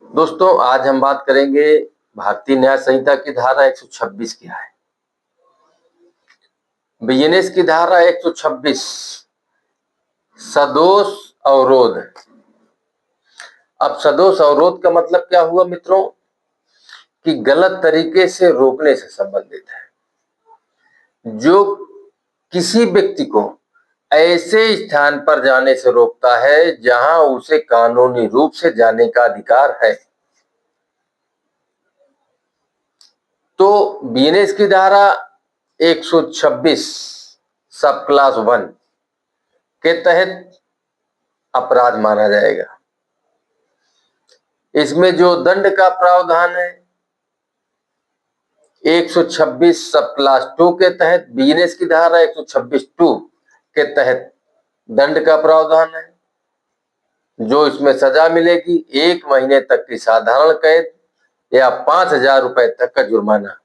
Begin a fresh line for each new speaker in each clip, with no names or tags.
दोस्तों, आज हम बात करेंगे भारतीय न्याय संहिता की धारा 126 क्या है। बीएनएस की धारा 126 सदोष अवरोध। अब सदोष अवरोध का मतलब क्या हुआ मित्रों, कि गलत तरीके से रोकने से संबंधित है। जो किसी व्यक्ति को ऐसे स्थान पर जाने से रोकता है जहां उसे कानूनी रूप से जाने का अधिकार है। तो बीएनएस की धारा 126 सब क्लास 1 के तहत अपराध माना जाएगा। इसमें जो दंड का प्रावधान है 126 सब क्लास 2 के तहत, बीएनएस की धारा 126(2) के तहत दंड का प्रावधान है। जो इसमें सजा मिलेगी 1 महीने तक की साधारण कैद या 5,000 रुपए तक का जुर्माना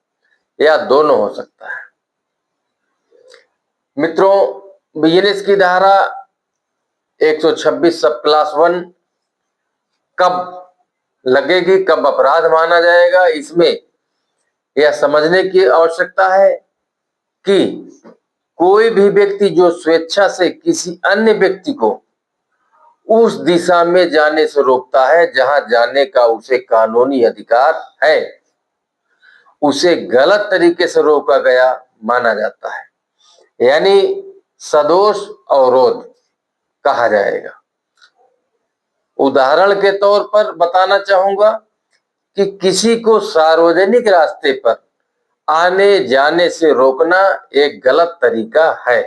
या दोनों हो सकता है। मित्रों, बीएनएस की धारा 126 सब क्लास 1 कब लगेगी, कब अपराध माना जाएगा, इसमें यह समझने की आवश्यकता है कि कोई भी व्यक्ति जो स्वेच्छा से किसी अन्य व्यक्ति को उस दिशा में जाने से रोकता है जहां जाने का उसे कानूनी अधिकार है, उसे गलत तरीके से रोका गया माना जाता है, यानी सदोष अवरोध कहा जाएगा। उदाहरण के तौर पर बताना चाहूंगा कि किसी को सार्वजनिक रास्ते पर आने जाने से रोकना एक गलत तरीका है।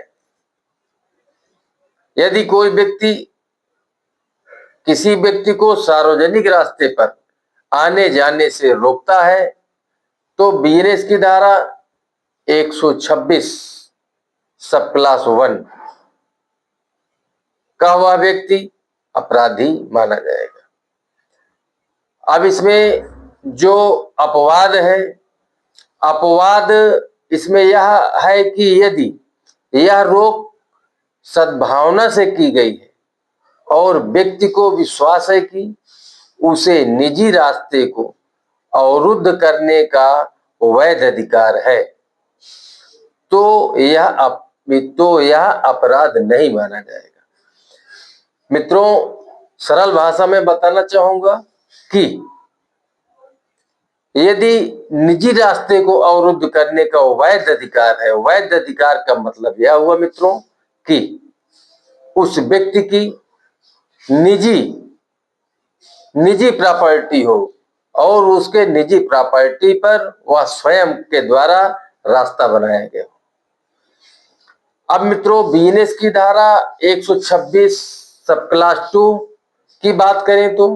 यदि कोई व्यक्ति किसी व्यक्ति को सार्वजनिक रास्ते पर आने जाने से रोकता है तो बीएनएस की धारा 126 सब क्लास 1 का वह व्यक्ति अपराधी माना जाएगा। अब इसमें जो अपवाद है, अपवाद इसमें यह है कि यदि यह रोक सद्भावना से की गई है और व्यक्ति को विश्वास है कि उसे निजी रास्ते को अवरुद्ध करने का वैध अधिकार है, तो यह अपराध नहीं माना जाएगा। मित्रों, सरल भाषा में बताना चाहूंगा कि यदि निजी रास्ते को अवरुद्ध करने का वैध अधिकार है, वैध अधिकार का मतलब यह हुआ मित्रों कि उस व्यक्ति की निजी प्रॉपर्टी हो और उसके निजी प्रॉपर्टी पर वह स्वयं के द्वारा रास्ता बनाया गया। अब मित्रों, बीएनएस की धारा 126 सब क्लास 2 की बात करें तो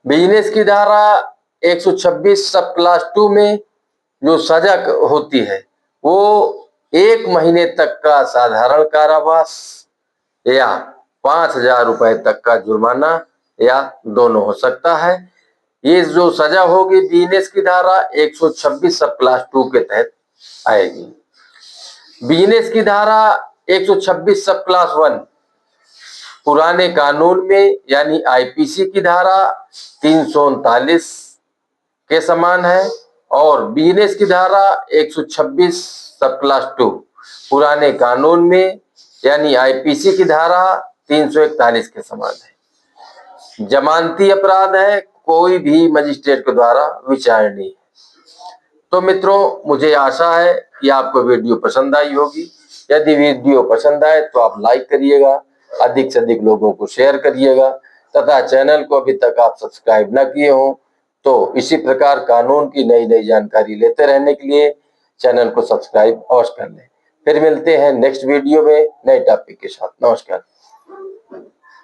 बीएनएस की धारा 126 सब क्लास 2 में जो सजा होती है वो 1 महीने तक का साधारण कारावास या 5,000 रुपए तक का जुर्माना या दोनों हो सकता है। ये जो सजा होगी बीएनएस की धारा 126 सब क्लास 2 के तहत आएगी। बीएनएस की धारा 126 सब क्लास 1 पुराने कानून में यानी आईपीसी की धारा 339 के समान है और बीएनएस की धारा 126 सब क्लास 2 पुराने कानून में यानी आईपीसी की धारा 341 के समान है। जमानती अपराध है, कोई भी मजिस्ट्रेट के द्वारा विचारणीय है। तो मित्रों, मुझे आशा है कि आपको वीडियो पसंद आई होगी। यदि वीडियो पसंद आए तो आप लाइक करिएगा, अधिक से अधिक लोगों को शेयर करिएगा तथा चैनल को अभी तक आप सब्सक्राइब न किए हो तो इसी प्रकार कानून की नई नई जानकारी लेते रहने के लिए चैनल को सब्सक्राइब अवश्य कर लें। फिर मिलते हैं नेक्स्ट वीडियो में नए टॉपिक के साथ। नमस्कार।